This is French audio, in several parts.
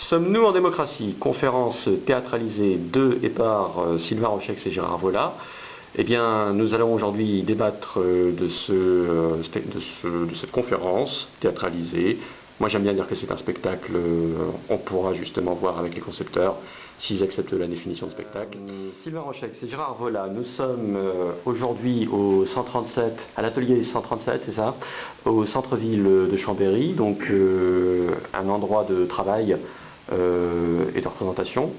Sommes-nous en démocratie? Conférence théâtralisée de et par Sylvain Rochex et Gérard Vola. Eh bien, nous allons aujourd'hui débattre de cette conférence théâtralisée. Moi, j'aime bien dire que c'est un spectacle. On pourra justement voir avec les concepteurs s'ils acceptent la définition de spectacle. Sylvain Rochex et Gérard Vola, nous sommes aujourd'hui au 137, à l'atelier 137, c'est ça, au centre-ville de Chambéry, donc un endroit de travail et de représentation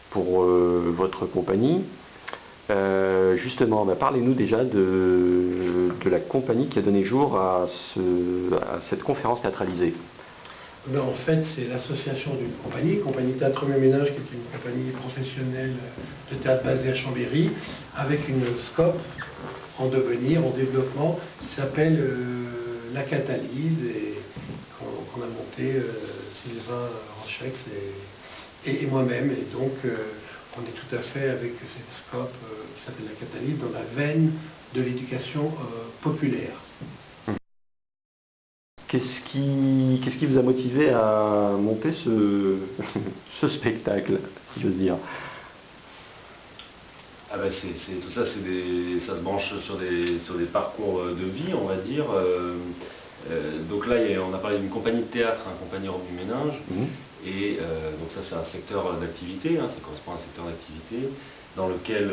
pour votre compagnie. Justement, parlez-nous déjà de la compagnie qui a donné jour à cette conférence théâtralisée. En fait, c'est l'association d'une compagnie Théâtre Ménage, qui est une compagnie professionnelle de théâtre basée à Chambéry, avec une scope en devenir, en développement, qui s'appelle La Catalyse, et qu'on a monté Sylvain Rochex et moi-même. Et donc, on est tout à fait avec cette scope qui s'appelle La Catalyse, dans la veine de l'éducation populaire. Qu'est-ce qui vous a motivé à monter ce spectacle, si j'ose dire? Tout ça, ça se branche sur des parcours de vie, on va dire. Donc là, on a parlé d'une compagnie de théâtre, compagnie Revenu Ménage. Et donc ça, c'est un secteur d'activité, ça correspond à un secteur d'activité dans lequel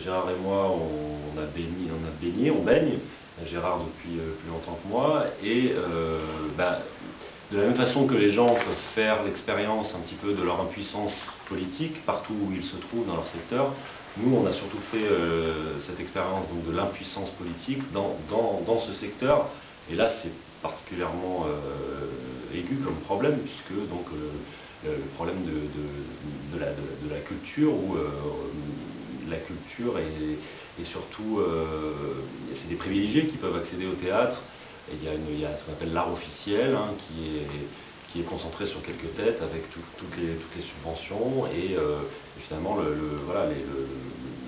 Gérard et moi, on baigne. Gérard depuis plus longtemps que moi. Et de la même façon que les gens peuvent faire l'expérience un petit peu de leur impuissance politique partout où ils se trouvent dans leur secteur, nous, on a surtout fait cette expérience de l'impuissance politique dans ce secteur. Et là, c'est particulièrement aigu comme problème, puisque donc le problème de la culture, où la culture est surtout, c'est des privilégiés qui peuvent accéder au théâtre. Et il y a ce qu'on appelle l'art officiel, qui est concentré sur quelques têtes avec toutes les subventions, et finalement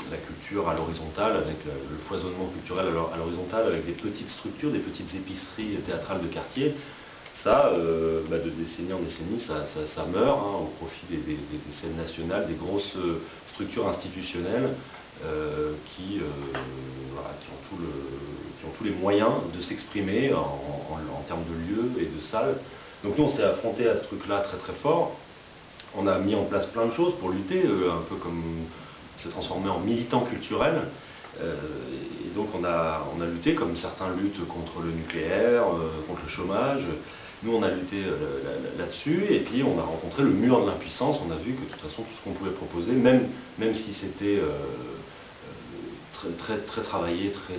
la culture à l'horizontale, avec le foisonnement culturel à l'horizontale, avec des petites structures, des petites épiceries théâtrales de quartier. Ça, de décennie en décennie, ça meurt au profit des scènes nationales, des grosses structures institutionnelles qui ont tous les moyens de s'exprimer en termes de lieux et de salles. Donc nous, on s'est affronté à ce truc-là très très fort. On a mis en place plein de choses pour lutter, un peu comme s'est transformé en militant culturel. Et donc on a lutté comme certains luttent contre le nucléaire, contre le chômage. Nous, on a lutté là-dessus, et puis on a rencontré le mur de l'impuissance. On a vu que de toute façon, tout ce qu'on pouvait proposer, même si c'était très travaillé, très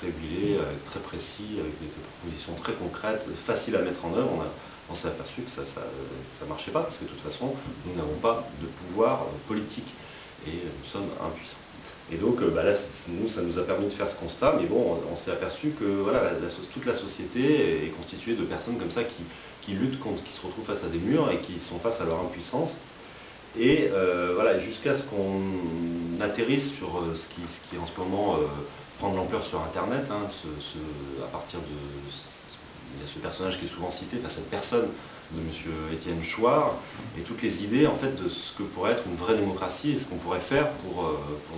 huilé, très précis, avec des propositions très concrètes, faciles à mettre en œuvre, on s'est aperçu que ça ne marchait pas, parce que de toute façon, nous n'avons pas de pouvoir politique, et nous sommes impuissants. Et donc là, ça nous a permis de faire ce constat, mais bon, on s'est aperçu que toute la société est constituée de personnes comme ça qui luttent contre, qui se retrouvent face à des murs et qui sont face à leur impuissance. Et jusqu'à ce qu'on atterrisse sur ce qui en ce moment prend de l'ampleur sur Internet, à partir il y a ce personnage qui est souvent cité, cette personne de M. Étienne Chouard, et toutes les idées en fait de ce que pourrait être une vraie démocratie et ce qu'on pourrait faire pour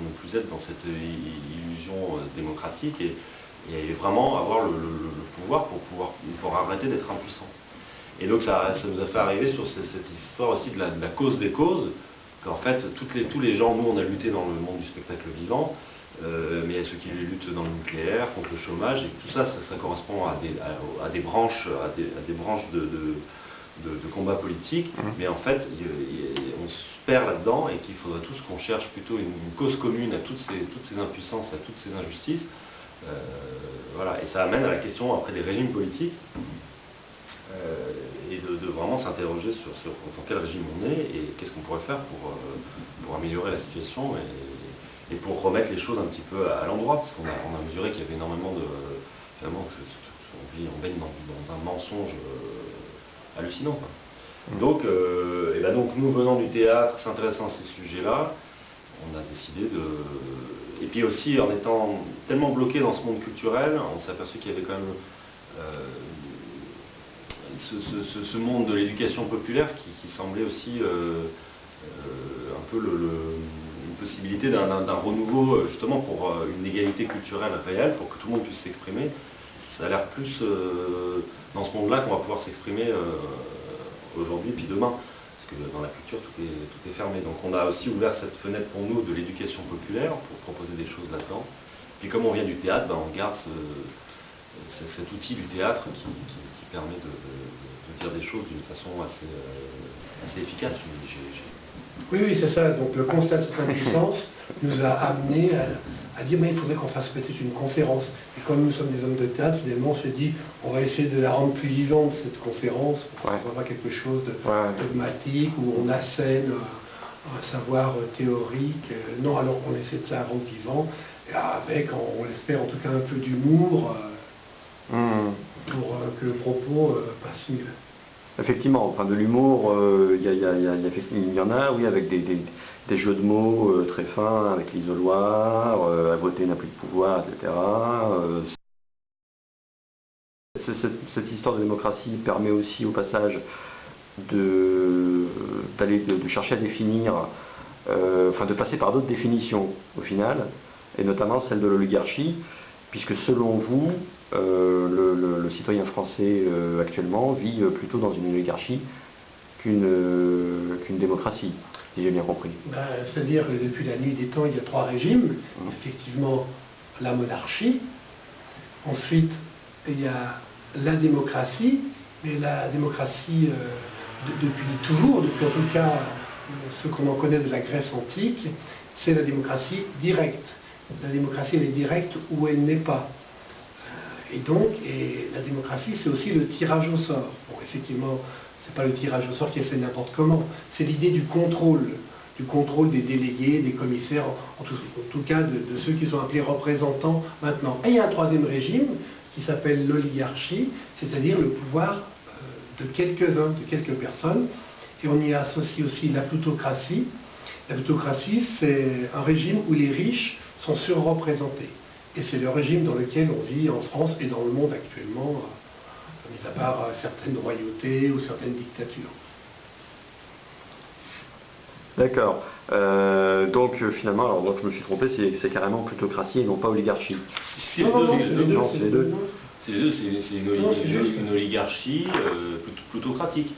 ne plus être dans cette illusion démocratique et vraiment avoir le pouvoir pour arrêter d'être impuissant. Et donc ça nous a fait arriver sur cette histoire aussi de la cause des causes, qu'en fait tous les gens, nous on a lutté dans le monde du spectacle vivant, mais il y a ceux qui luttent dans le nucléaire, contre le chômage, et tout ça correspond à des branches, de combats politiques, mais en fait on se perd là-dedans, et qu'il faudrait tous qu'on cherche plutôt une cause commune à toutes ces impuissances, à toutes ces injustices. Et ça amène à la question après des régimes politiques, et de vraiment s'interroger sur dans quel régime on est et qu'est-ce qu'on pourrait faire pour améliorer la situation et pour remettre les choses un petit peu à l'endroit, parce qu'on a mesuré qu'il y avait énormément finalement, on baigne dans un mensonge hallucinant, quoi. Donc nous, venant du théâtre, s'intéressant à ces sujets-là, on a décidé et puis aussi, en étant tellement bloqué dans ce monde culturel, on s'est aperçu qu'il y avait quand même ce monde de l'éducation populaire qui semblait aussi un peu une possibilité d'un renouveau justement pour une égalité culturelle réelle, pour que tout le monde puisse s'exprimer. Ça a l'air plus dans ce monde-là qu'on va pouvoir s'exprimer aujourd'hui puis demain. Parce que dans la culture, tout est fermé. Donc on a aussi ouvert cette fenêtre pour nous de l'éducation populaire pour proposer des choses là-dedans. Puis comme on vient du théâtre, on garde cet outil du théâtre qui permet de dire des choses d'une façon assez efficace. Oui, c'est ça. Donc le constat de cette impuissance nous a amené à dire mais il faudrait qu'on fasse peut-être une conférence. Et comme nous sommes des hommes de théâtre, finalement on s'est dit on va essayer de la rendre plus vivante cette conférence pour qu'on voit quelque chose de dogmatique où on assène un savoir théorique. Non, alors on essaie de ça rendre vivant avec, on l'espère en tout cas, un peu d'humour pour que le propos passe mieux. Effectivement, enfin de l'humour, il y en a, oui, avec des jeux de mots très fins, avec l'isoloir, à voter n'a plus de pouvoir, etc. Cette histoire de démocratie permet aussi au passage de chercher à définir, de passer par d'autres définitions au final, et notamment celle de l'oligarchie, puisque selon vous, le citoyen français actuellement vit plutôt dans une oligarchie qu'une démocratie, si j'ai bien compris. C'est-à-dire que depuis la nuit des temps, il y a 3 régimes. Effectivement, la monarchie. Ensuite, il y a la démocratie, mais la démocratie depuis toujours, depuis en tout cas ce qu'on en connaît de la Grèce antique, c'est la démocratie directe. La démocratie, elle est directe où elle n'est pas. Et la démocratie, c'est aussi le tirage au sort. Bon, effectivement, c'est pas le tirage au sort qui est fait n'importe comment. C'est l'idée du contrôle des délégués, des commissaires, en tout cas de ceux qui sont appelés représentants maintenant. Et il y a un 3e régime qui s'appelle l'oligarchie, c'est-à-dire le pouvoir de quelques-uns, de quelques personnes. Et on y associe aussi la plutocratie. La plutocratie, c'est un régime où les riches sont surreprésentés. Et c'est le régime dans lequel on vit en France et dans le monde actuellement, mis à part certaines royautés ou certaines dictatures. D'accord. Donc finalement, donc je me suis trompé, c'est carrément plutocratie et non pas oligarchie. C'est les deux. C'est une oligarchie plutocratique.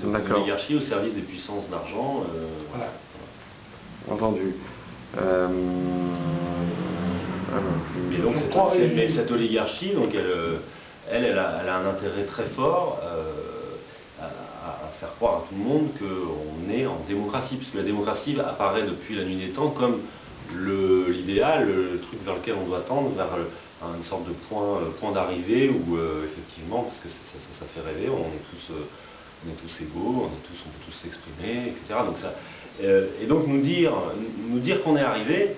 Une oligarchie au service des puissances d'argent. Voilà. Entendu. Mais donc cette oligarchie, donc elle a un intérêt très fort à faire croire à tout le monde qu'on est en démocratie, puisque la démocratie apparaît depuis la nuit des temps comme l'idéal, le truc vers lequel on doit tendre, vers une sorte de point d'arrivée où effectivement, parce que ça fait rêver, on est tous égaux, on peut tous s'exprimer, etc. Et donc nous dire qu'on est arrivé,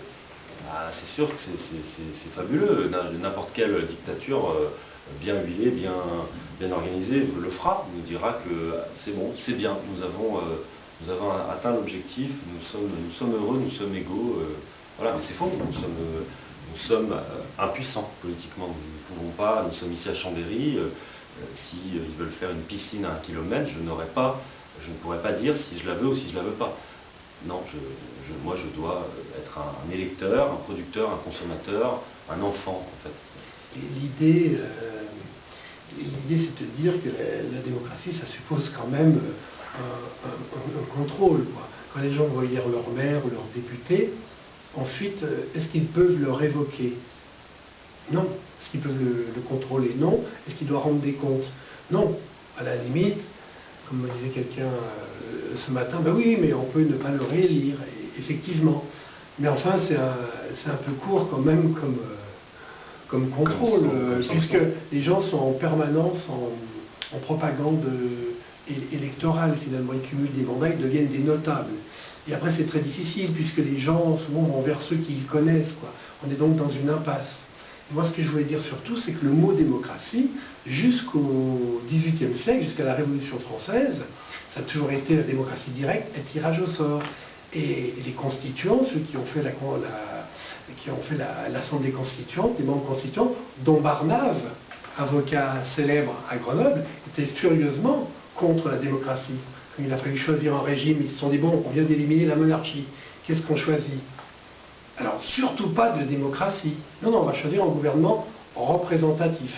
c'est sûr que c'est fabuleux. N'importe quelle dictature bien huilée, bien organisée le fera, nous dira que c'est bon, c'est bien, nous avons atteint l'objectif, nous sommes heureux, nous sommes égaux. Voilà, mais c'est faux, nous sommes impuissants politiquement, nous ne pouvons pas, nous sommes ici à Chambéry, s'ils veulent faire une piscine à 1 kilomètre, je ne pourrais pas dire si je la veux ou si je la veux pas. Non, moi je dois être un électeur, un producteur, un consommateur, un enfant en fait. L'idée c'est de dire que la démocratie, ça suppose quand même un contrôle, quoi. Quand les gens vont élire leur maire ou leur député, ensuite, est-ce qu'ils peuvent le révoquer? Non. Est-ce qu'ils peuvent le contrôler? Non. Est-ce qu'il doit rendre des comptes? Non. À la limite, comme me disait quelqu'un ce matin, ben oui, mais on peut ne pas le réélire, effectivement. Mais enfin, c'est un peu court quand même comme contrôle, puisque les gens sont en permanence en propagande électorale, finalement. Ils cumulent des mandats, ils deviennent des notables. Et après, c'est très difficile, puisque les gens, souvent, vont vers ceux qu'ils connaissent, quoi. On est donc dans une impasse. Moi, ce que je voulais dire surtout, c'est que le mot démocratie, jusqu'au XVIIIe siècle, jusqu'à la Révolution française, ça a toujours été la démocratie directe et tirage au sort. Et les constituants, ceux qui ont fait l'Assemblée constituante, les membres constituants, dont Barnave, avocat célèbre à Grenoble, était furieusement contre la démocratie. Quand il a fallu choisir un régime, ils se sont dit, bon, on vient d'éliminer la monarchie, qu'est-ce qu'on choisit? Alors, surtout pas de démocratie. Non, non, on va choisir un gouvernement représentatif.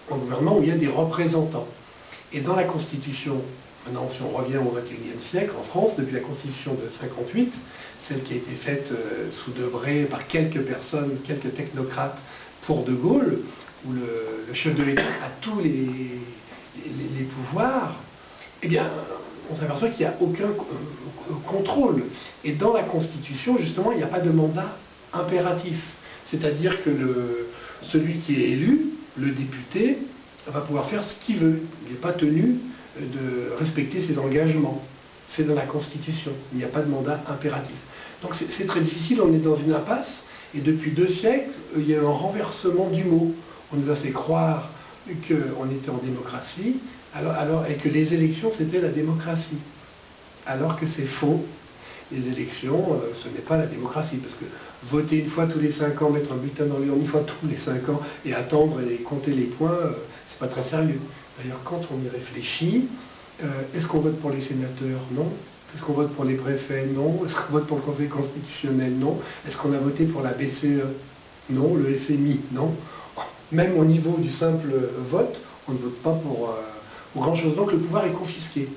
Un gouvernement où il y a des représentants. Et dans la Constitution, maintenant, si on revient au XXIe siècle, en France, depuis la Constitution de 58, celle qui a été faite sous Debré par quelques personnes, quelques technocrates pour De Gaulle, où le chef de l'État a tous les pouvoirs, eh bien, on s'aperçoit qu'il n'y a aucun contrôle. Et dans la Constitution, justement, il n'y a pas de mandat impératif. C'est-à-dire que celui qui est élu, le député, va pouvoir faire ce qu'il veut. Il n'est pas tenu de respecter ses engagements. C'est dans la Constitution. Il n'y a pas de mandat impératif. Donc c'est très difficile, on est dans une impasse. Et depuis 2 siècles, il y a eu un renversement du mot. On nous a fait croire qu'on était en démocratie, et que les élections, c'était la démocratie. Alors que c'est faux. Les élections, ce n'est pas la démocratie, parce que voter une fois tous les 5 ans, mettre un bulletin dans l'urne une fois tous les 5 ans, et attendre et compter les points, c'est pas très sérieux. D'ailleurs, quand on y réfléchit, est-ce qu'on vote pour les sénateurs? Non. Est-ce qu'on vote pour les préfets? Non. Est-ce qu'on vote pour le Conseil constitutionnel? Non. Est-ce qu'on a voté pour la BCE? Non. Le FMI? Non. Même au niveau du simple vote, on ne vote pas pour grand-chose. Donc le pouvoir est confisqué.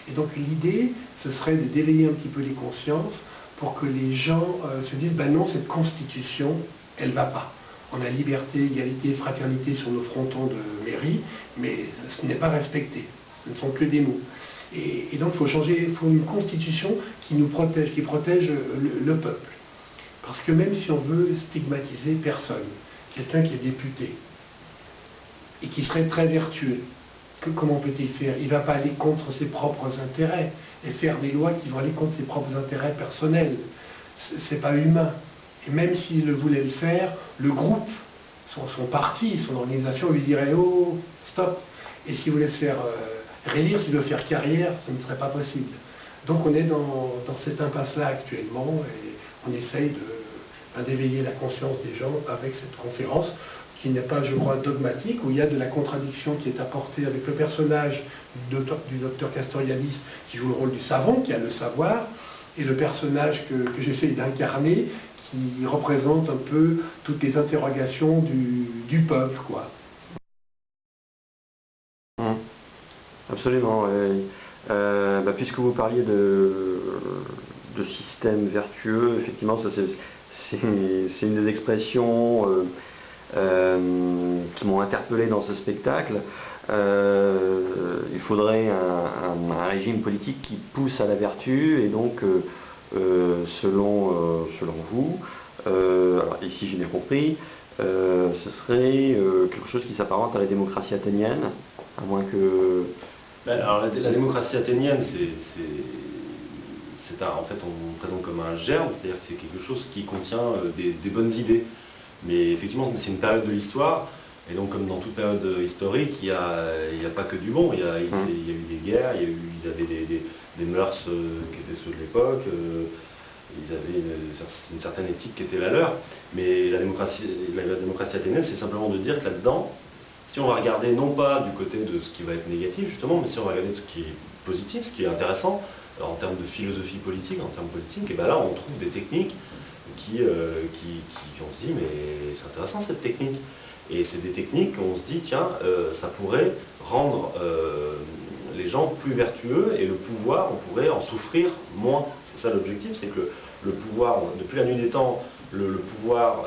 Et donc l'idée, ce serait d'éveiller un petit peu les consciences pour que les gens se disent, ben non, cette constitution, elle ne va pas. On a liberté, égalité, fraternité sur nos frontons de mairie, mais ce n'est pas respecté. Ce ne sont que des mots. Et donc il faut changer, il faut une constitution qui nous protège, qui protège le peuple. Parce que même si on veut stigmatiser personne, quelqu'un qui est député et qui serait très vertueux, comment peut-il faire? Il ne va pas aller contre ses propres intérêts et faire des lois qui vont aller contre ses propres intérêts personnels. C'est pas humain. Et même s'il voulait le faire, le groupe, son parti, son organisation lui dirait, oh, stop. Et s'il voulait se faire réélire, s'il veut faire carrière, ce ne serait pas possible. Donc on est dans cette impasse-là actuellement et on essaye d'éveiller la conscience des gens avec cette conférence qui n'est pas, je crois, dogmatique, où il y a de la contradiction qui est apportée avec le personnage du docteur Castoriadis, qui joue le rôle du savant, qui a le savoir, et le personnage que j'essaye d'incarner, qui représente un peu toutes les interrogations du peuple, quoi. Absolument. Puisque vous parliez de système vertueux, effectivement, ça c'est une des expressions qui m'ont interpellé dans ce spectacle. Il faudrait un régime politique qui pousse à la vertu, et donc selon vous, alors ici j'ai bien compris, ce serait quelque chose qui s'apparente à la démocratie athénienne, à moins que... Alors la démocratie athénienne, en fait, on présente comme un germe, c'est-à-dire que c'est quelque chose qui contient des bonnes idées. Mais effectivement, c'est une période de l'histoire, et donc comme dans toute période historique, il n'y a pas que du bon. Il y a eu des guerres, ils avaient des mœurs qui étaient ceux de l'époque, ils avaient une certaine éthique qui était la leur. Mais la démocratie athénienne, c'est simplement de dire que là-dedans, si on va regarder non pas du côté de ce qui va être négatif justement, mais si on va regarder ce qui est positif, ce qui est intéressant, en termes de philosophie politique, en termes politiques, et bien là on trouve des techniques qui on se dit mais c'est intéressant cette technique. Et c'est des techniques où on se dit tiens, ça pourrait rendre les gens plus vertueux, et le pouvoir, on pourrait en souffrir moins. C'est ça l'objectif, c'est que le pouvoir, depuis la nuit des temps, le pouvoir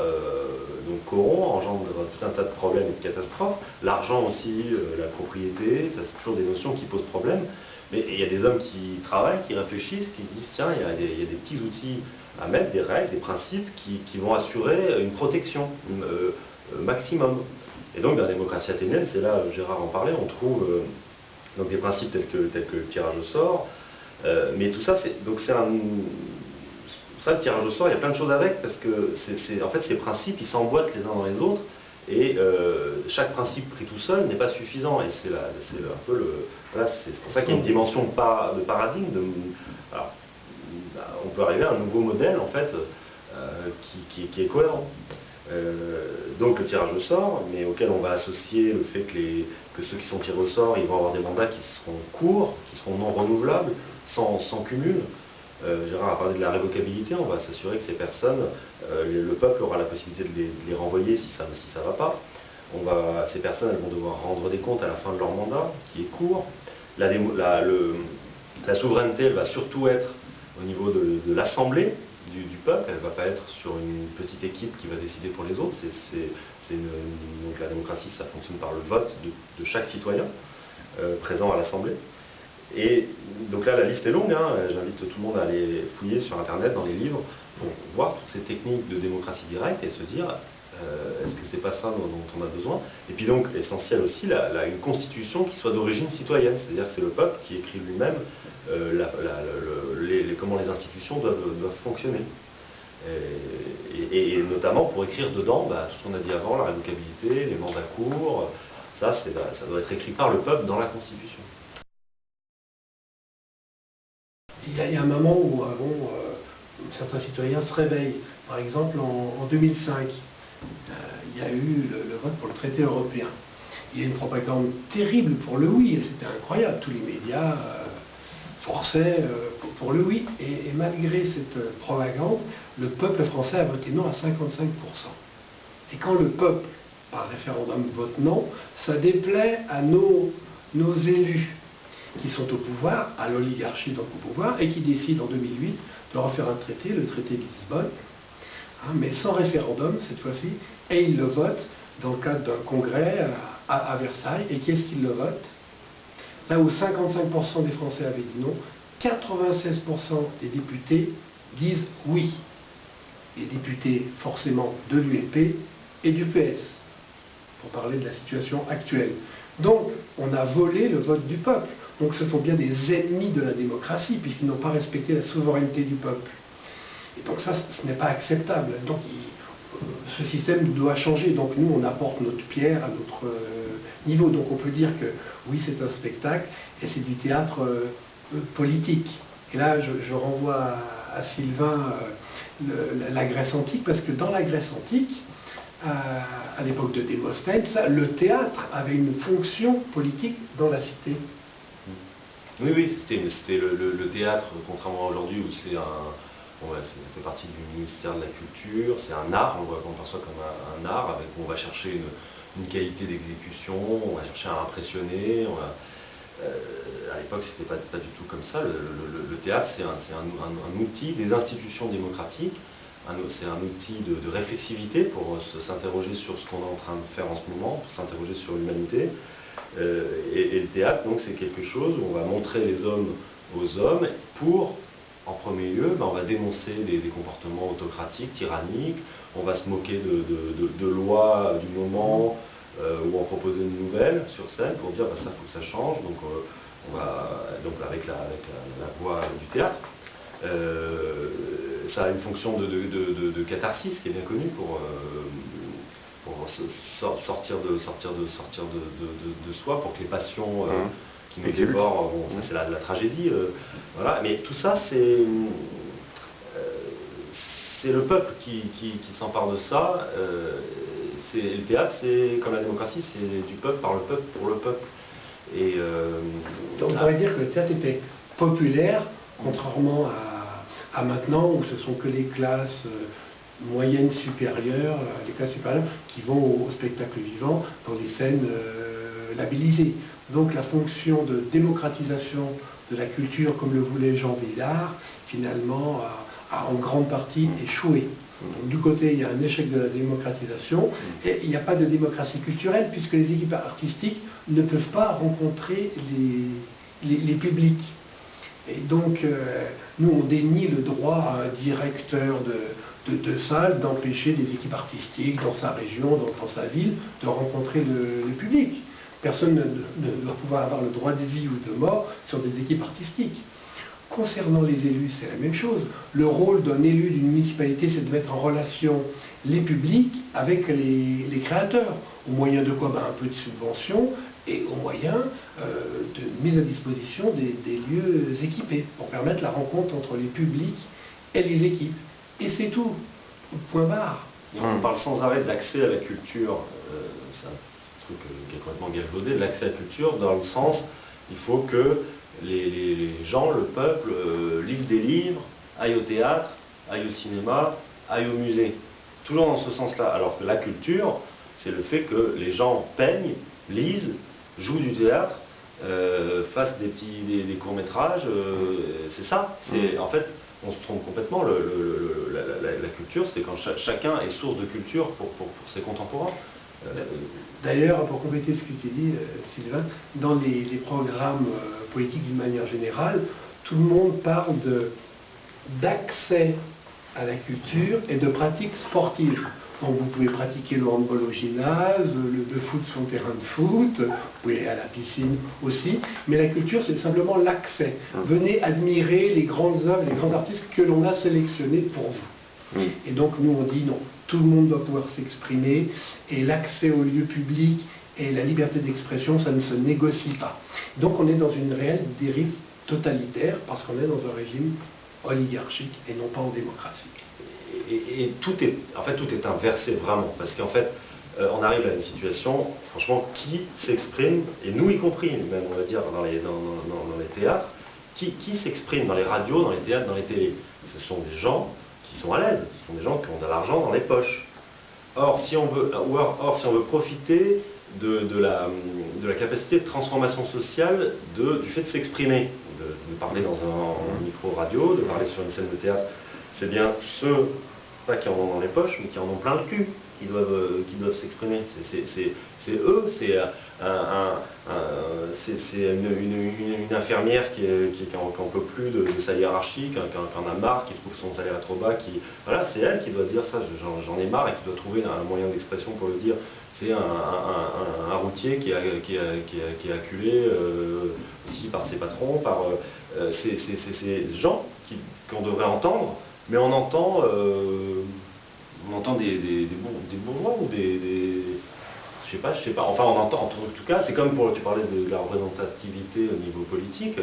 donc corrompt, engendre tout un tas de problèmes et de catastrophes. L'argent aussi, la propriété, ça c'est toujours des notions qui posent problème. Mais il y a des hommes qui travaillent, qui réfléchissent, qui se disent tiens, il y a des petits outils à mettre, des règles, des principes qui vont assurer une protection maximum. Et donc dans la démocratie athénienne, c'est là, Gérard en parlait, on trouve donc des principes tels que le tirage au sort. Mais tout ça, ça, le tirage au sort, il y a plein de choses avec, parce que en fait, ces principes, ils s'emboîtent les uns dans les autres, et chaque principe pris tout seul n'est pas suffisant. Et c'est un peu voilà, c'est pour ça qu'il y a une dimension de paradigme. Alors, on peut arriver à un nouveau modèle, en fait, qui est cohérent. Donc le tirage au sort, mais auquel on va associer le fait que ceux qui sont tirés au sort, ils vont avoir des mandats qui seront courts, qui seront non renouvelables, sans cumul. Gérard a parlé de la révocabilité, on va s'assurer que ces personnes, le peuple aura la possibilité de les renvoyer si ça ne va pas. Ces personnes, elles vont devoir rendre des comptes à la fin de leur mandat, qui est court. La souveraineté, elle va surtout être au niveau de l'Assemblée du peuple, elle ne va pas être sur une petite équipe qui va décider pour les autres. Donc la démocratie, ça fonctionne par le vote de chaque citoyen présent à l'Assemblée. Et donc là, la liste est longue, hein. J'invite tout le monde à aller fouiller sur Internet, dans les livres, pour voir toutes ces techniques de démocratie directe et se dire, est-ce que c'est pas ça dont on a besoin? Et puis donc, essentiel aussi, une constitution qui soit d'origine citoyenne, c'est-à-dire que c'est le peuple qui écrit lui-même comment les institutions doivent fonctionner. Et notamment pour écrire dedans tout ce qu'on a dit avant, la révocabilité, les mandats courts, ça doit être écrit par le peuple dans la Constitution. Il y a un moment où certains citoyens se réveillent. Par exemple, en 2005, il y a eu le vote pour le traité européen. Il y a une propagande terrible pour le oui, et c'était incroyable. Tous les médias forçaient pour le oui. Et malgré cette propagande, le peuple français a voté non à 55%. Et quand le peuple, par référendum, vote non, ça déplaît à nos élus qui sont au pouvoir, à l'oligarchie donc au pouvoir, et qui décident en 2008 de refaire un traité, le traité de Lisbonne, mais sans référendum cette fois-ci, et ils le votent dans le cadre d'un congrès à Versailles. Et qui est-ce qui le vote? Là où 55% des Français avaient dit non, 96% des députés disent oui. Les députés forcément de l'UMP et du PS, pour parler de la situation actuelle. Donc, on a volé le vote du peuple. Donc ce sont bien des ennemis de la démocratie, puisqu'ils n'ont pas respecté la souveraineté du peuple. Et donc ça, ce n'est pas acceptable. Donc ce système doit changer. Donc nous, on apporte notre pierre à notre niveau. Donc on peut dire que oui, c'est un spectacle, et c'est du théâtre politique. Et là, je renvoie à Sylvain la Grèce antique, parce que dans la Grèce antique, à l'époque de Démosthène, le théâtre avait une fonction politique dans la cité. Oui, c'était le théâtre, contrairement à aujourd'hui où ça fait partie du ministère de la Culture, c'est un art, on perçoit comme un art, où on va chercher une qualité d'exécution, on va chercher à impressionner. À l'époque, c'était pas du tout comme ça. Le théâtre, c'est un outil des institutions démocratiques, c'est un outil de réflexivité pour s'interroger sur ce qu'on est en train de faire en ce moment, pour s'interroger sur l'humanité. Et le théâtre, donc, c'est quelque chose où on va montrer les hommes aux hommes pour, en premier lieu, on va dénoncer des comportements autocratiques, tyranniques, on va se moquer de lois du moment, ou en proposer une nouvelle sur scène pour dire ça, faut que ça change. Donc, avec la voix du théâtre, ça a une fonction de catharsis qui est bien connue pour sortir de soi, pour que les passions qui nous dévorent, ça c'est la tragédie, voilà. Mais tout ça, c'est le peuple qui s'empare de ça. Le théâtre, c'est comme la démocratie, c'est du peuple, par le peuple, pour le peuple. Et donc on pourrait dire que le théâtre était populaire, contrairement à maintenant où ce sont que les classes moyennes supérieures, les classes supérieures qui vont au spectacle vivant dans des scènes labellisées. Donc la fonction de démocratisation de la culture, comme le voulait Jean Vilar, finalement a en grande partie échoué. Donc, du côté, il y a un échec de la démocratisation, et il n'y a pas de démocratie culturelle, puisque les équipes artistiques ne peuvent pas rencontrer les publics. Et donc, nous, on dénie le droit à un directeur de salle d'empêcher des équipes artistiques dans sa région, dans sa ville, de rencontrer le public. Personne ne doit pouvoir avoir le droit de vie ou de mort sur des équipes artistiques. Concernant les élus, c'est la même chose. Le rôle d'un élu d'une municipalité, c'est de mettre en relation les publics avec les créateurs. Au moyen de quoi? Un peu de subvention et au moyen de mise à disposition des lieux équipés pour permettre la rencontre entre les publics et les équipes. Et c'est tout. Point barre. Et on parle sans arrêt d'accès à la culture, c'est un truc qui est complètement galvaudé, de l'accès à la culture dans le sens, il faut que les gens, le peuple, lisent des livres, aillent au théâtre, aillent au cinéma, aillent au musée. Toujours dans ce sens-là. Alors que la culture, c'est le fait que les gens peignent, lisent, jouent du théâtre, fassent des courts-métrages, c'est ça. En fait, on se trompe complètement. La culture, c'est quand chacun est source de culture pour ses contemporains. D'ailleurs, pour compléter ce que tu dis, Sylvain, dans les programmes politiques d'une manière générale, tout le monde parle d'accès à la culture et de pratiques sportives. Donc vous pouvez pratiquer le handball au gymnase, le foot sur le terrain de foot, vous pouvez aller à la piscine aussi, mais la culture c'est simplement l'accès. Venez admirer les grandes œuvres, les grands artistes que l'on a sélectionnés pour vous. Et donc nous on dit non, tout le monde doit pouvoir s'exprimer et l'accès aux lieux publics et la liberté d'expression ça ne se négocie pas. Donc on est dans une réelle dérive totalitaire parce qu'on est dans un régime oligarchique et non pas en démocratie. Et tout est inversé vraiment, parce qu'en fait, on arrive à une situation, franchement, qui s'exprime, et nous y compris, même on va dire dans les théâtres, qui s'exprime dans les radios, dans les théâtres, dans les télés. Ce sont des gens qui sont à l'aise, ce sont des gens qui ont de l'argent dans les poches. Or, si on veut profiter de la capacité de transformation sociale du fait de s'exprimer, de parler dans un micro-radio, de parler sur une scène de théâtre, c'est bien ceux, pas qui en ont dans les poches, mais qui en ont plein le cul, qui doivent s'exprimer. C'est eux, c'est une infirmière qui n'en peut plus de sa hiérarchie, qui en a marre, qui trouve son salaire trop bas, voilà, c'est elle qui doit dire ça, j'en ai marre, et qui doit trouver un moyen d'expression pour le dire. C'est un routier qui est acculé aussi par ses patrons, c'est ces gens qu'on devrait entendre, mais on entend des bourgeois ou je sais pas, enfin on entend, en tout cas, c'est comme tu parlais de la représentativité au niveau politique,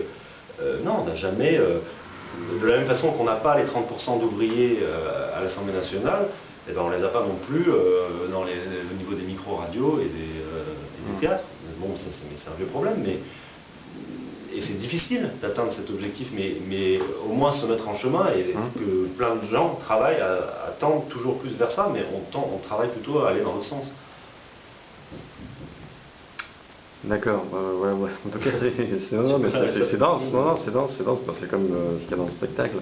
non, on n'a jamais, de la même façon qu'on n'a pas les 30% d'ouvriers à l'Assemblée nationale, eh ben on ne les a pas non plus au niveau des micro-radios et des théâtres. Bon, c'est un vieux problème, et c'est difficile d'atteindre cet objectif, mais au moins se mettre en chemin et que plein de gens travaillent à tendre toujours plus vers ça, mais on travaille plutôt à aller dans l'autre sens. D'accord, ouais. En tout cas, c'est dense, c'est comme ce qu'il y a dans le spectacle.